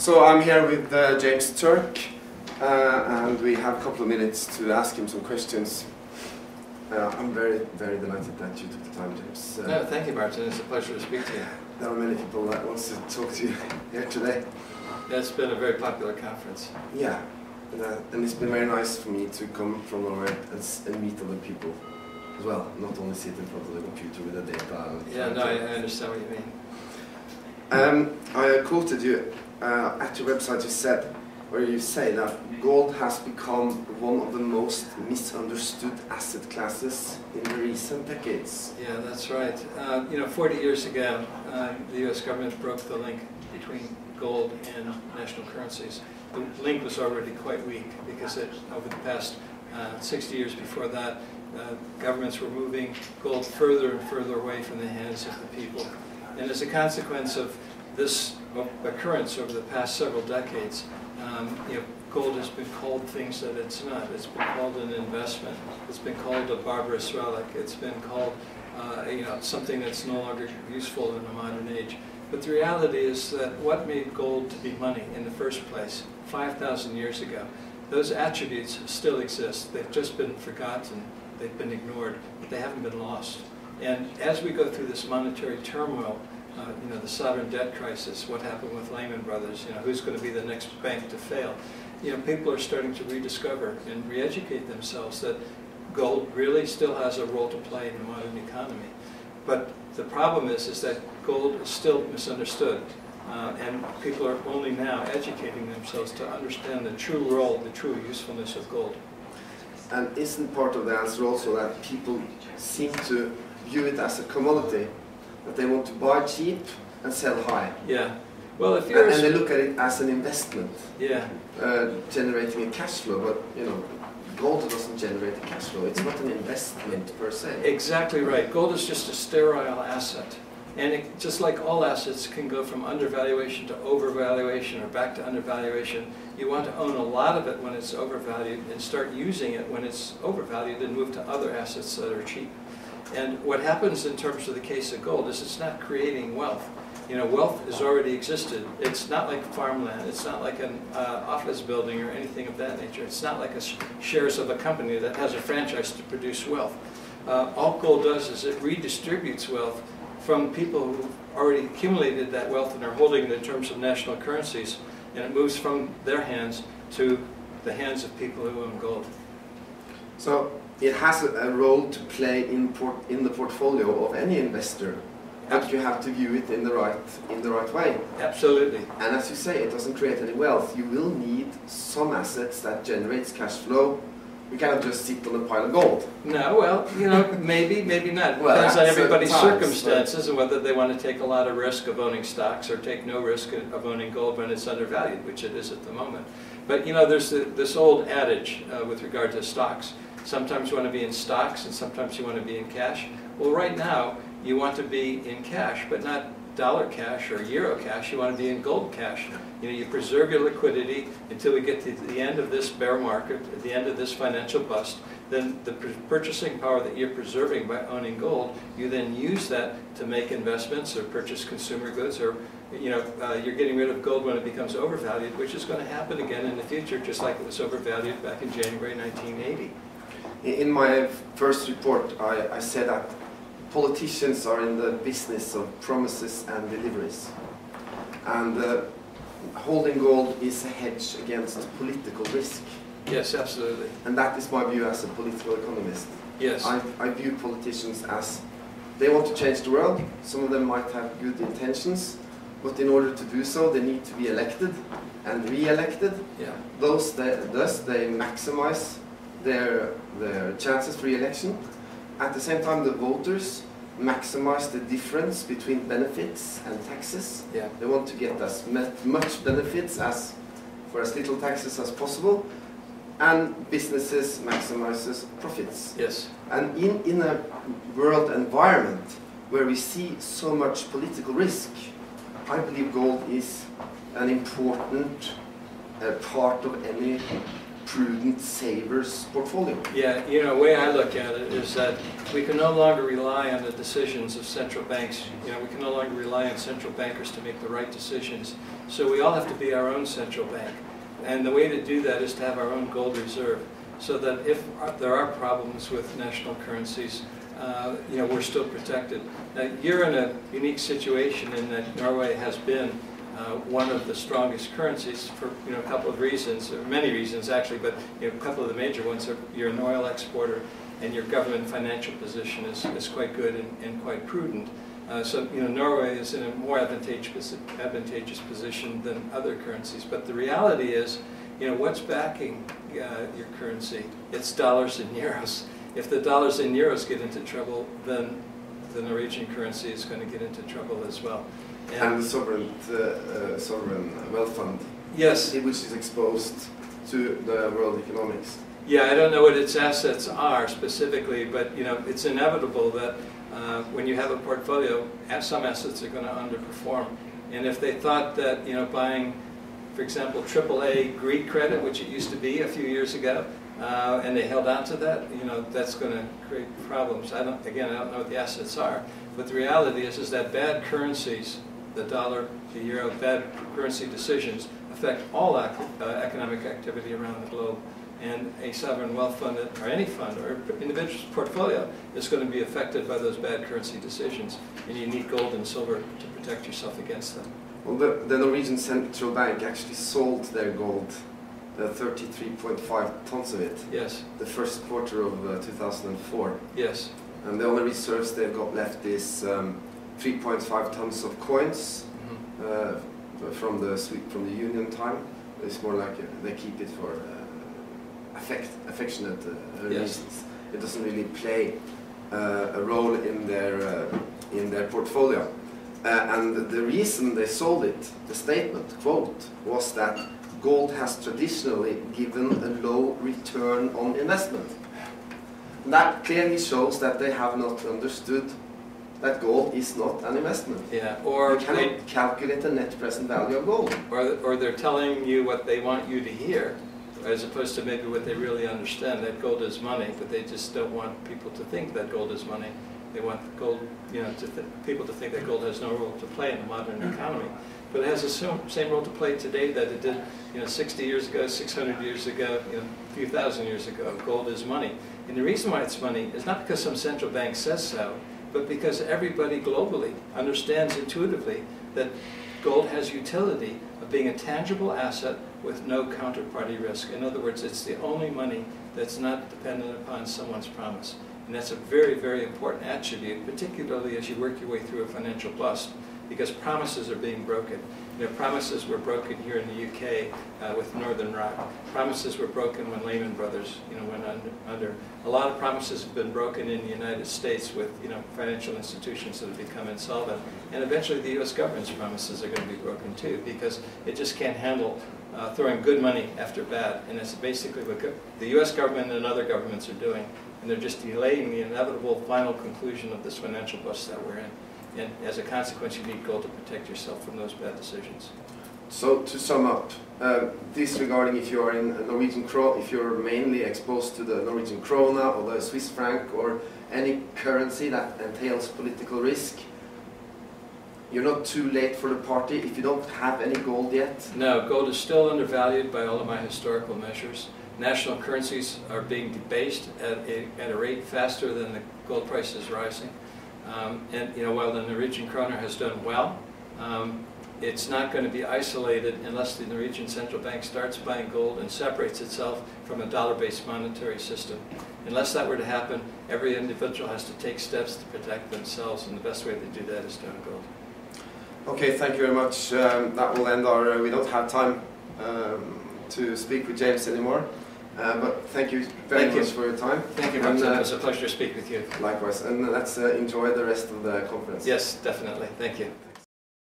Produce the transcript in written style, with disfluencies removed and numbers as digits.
So I'm here with James Turk, and we have a couple of minutes to ask him some questions. I'm very delighted that you took the time, James. No, thank you, Martin. It's a pleasure to speak to you. There are many people that want to talk to you here today. Yeah, it's been a very popular conference. Yeah, and it's been very nice for me to come from Norway and meet other people as well, not only sit in front of the computer with the data. Yeah, no, I understand what you mean. I quoted you at your website. You said, where you say that gold has become one of the most misunderstood asset classes in the recent decades. Yeah, that's right. 40 years ago, the U.S. government broke the link between gold and national currencies. The link was already quite weak because over the past 60 years before that, governments were moving gold further and further away from the hands of the people. And as a consequence of this occurrence over the past several decades, gold has been called things that it's not. It's been called an investment. It's been called a barbarous relic. It's been called something that's no longer useful in the modern age. But the reality is that what made gold to be money in the first place 5,000 years ago, those attributes still exist. They've just been forgotten. They've been ignored, but they haven't been lost. And as we go through this monetary turmoil, the sovereign debt crisis, what happened with Lehman Brothers, who's going to be the next bank to fail, people are starting to rediscover and re-educate themselves that gold really still has a role to play in the modern economy. But the problem is that gold is still misunderstood, and people are only now educating themselves to understand the true role, the true usefulness of gold. And isn't part of the answer also that people seem to view it as a commodity, that they want to buy cheap and sell high? Yeah. Well, if you're and they look at it as an investment, yeah, generating a cash flow. But gold doesn't generate a cash flow. It's not an investment per se. Exactly right. Gold is just a sterile asset. And just like all assets can go from undervaluation to overvaluation or back to undervaluation, you want to own a lot of it when it's overvalued and start using it when it's overvalued and move to other assets that are cheap. And what happens in terms of the case of gold is it's not creating wealth. Wealth has already existed. It's not like farmland. It's not like an office building or anything of that nature. It's not like shares of a company that has a franchise to produce wealth. All gold does is it redistributes wealth from people who already accumulated that wealth and are holding it in terms of national currencies, and it moves from their hands to the hands of people who own gold. So it has a role to play in the portfolio of any investor, but you have to view it in the right way. Absolutely. And as you say, it doesn't create any wealth. You will need some assets that generates cash flow. You cannot just sit on a pile of gold. No, well, maybe not. It depends on everybody's circumstances and whether they want to take a lot of risk of owning stocks or take no risk of owning gold when it's undervalued, which it is at the moment. But there's this old adage with regard to stocks. Sometimes you want to be in stocks and sometimes you want to be in cash. Well, right now you want to be in cash, but not dollar cash or euro cash. You want to be in gold cash. You preserve your liquidity until we get to the end of this bear market, at the end of this financial bust. Then the purchasing power that you're preserving by owning gold, you then use that to make investments or purchase consumer goods, or you're getting rid of gold when it becomes overvalued, which is going to happen again in the future, just like it was overvalued back in January 1980. In my first report, I said that politicians are in the business of promises and deliveries. And holding gold is a hedge against political risk. Yes, absolutely. And that is my view as a political economist. Yes. I view politicians as they want to change the world. Some of them might have good intentions, but in order to do so, they need to be elected and re-elected. Yeah. Thus, they maximize their chances for re-election. At the same time, the voters maximize the difference between benefits and taxes. Yeah. They want to get as much benefits for as little taxes as possible, and businesses maximizes profits. Yes. And in a world environment where we see so much political risk, I believe gold is an important part of any prudent savers portfolio? Yeah, you know, the way I look at it is that we can no longer rely on the decisions of central banks. You know, we can no longer rely on central bankers to make the right decisions. So we all have to be our own central bank. And the way to do that is to have our own gold reserve, so that if there are problems with national currencies, you know, we're still protected. Now, you're in a unique situation in that Norway has been one of the strongest currencies for, you know, a couple of reasons, or many reasons actually, but you know, a couple of the major ones are you're an oil exporter and your government financial position is quite good and quite prudent. So, you know, Norway is in a more advantageous position than other currencies. But the reality is, you know, what's backing your currency? It's dollars and euros. If the dollars and euros get into trouble, then the Norwegian currency is going to get into trouble as well. And the sovereign wealth fund, yes, which is exposed to the world economics. Yeah, I don't know what its assets are specifically, but you know, it's inevitable that when you have a portfolio, some assets are going to underperform. And if they thought that, you know, buying, for example, AAA Greek credit, which it used to be a few years ago, and they held on to that, you know, that's going to create problems. I don't know what the assets are, but the reality is that bad currencies, the dollar, the euro, bad currency decisions affect all economic activity around the globe. And a sovereign wealth fund, or any fund, or individual's portfolio is going to be affected by those bad currency decisions. And you need gold and silver to protect yourself against them. Well, the Norwegian Central Bank actually sold their gold, 33.5 tons of it, yes, the first quarter of 2004. Yes. And the only reserves they've got left is 3.5 tons of coins from the Union time. It's more like they keep it for affectionate reasons. It doesn't really play a role in their portfolio. And the reason they sold it, the statement, quote, was that gold has traditionally given a low return on investment. That clearly shows that they have not understood that gold is not an investment. Yeah, or you cannot calculate the net present value of gold. Or they're telling you what they want you to hear, as opposed to maybe what they really understand, that gold is money, but they just don't want people to think that gold is money. They want gold, you know, people to think that gold has no role to play in the modern economy. But it has the same role to play today that it did, you know, 60 years ago, 600 years ago, you know, a few thousand years ago. Gold is money. And the reason why it's money is not because some central bank says so, but because everybody globally understands intuitively that gold has utility of being a tangible asset with no counterparty risk. In other words, it's the only money that's not dependent upon someone's promise. And that's a very, very important attribute, particularly as you work your way through a financial bust, because promises are being broken. You know, promises were broken here in the UK with Northern Rock. Promises were broken when Lehman Brothers, you know, went under. A lot of promises have been broken in the United States with, you know, financial institutions that have become insolvent. And eventually the U.S. government's promises are going to be broken too, because it just can't handle throwing good money after bad. And that's basically what the U.S. government and other governments are doing. And they're just delaying the inevitable final conclusion of this financial bust that we're in. And as a consequence, you need gold to protect yourself from those bad decisions. So to sum up, disregarding if you are in a Norwegian krone, if you're mainly exposed to the Norwegian krona or the Swiss franc or any currency that entails political risk, you're not too late for the party if you don't have any gold yet? No, gold is still undervalued by all of my historical measures. National currencies are being debased at a rate faster than the gold price is rising. And you know, while the Norwegian kroner has done well, it's not going to be isolated unless the Norwegian central bank starts buying gold and separates itself from a dollar-based monetary system. Unless that were to happen, every individual has to take steps to protect themselves, and the best way to do that is to own gold. Okay, thank you very much. That will end our. We don't have time to speak with James anymore. But thank you very much for your time. Thank you, Ramsey. It was a pleasure to speak with you. Likewise. And let's enjoy the rest of the conference. Yes, definitely. Thank you.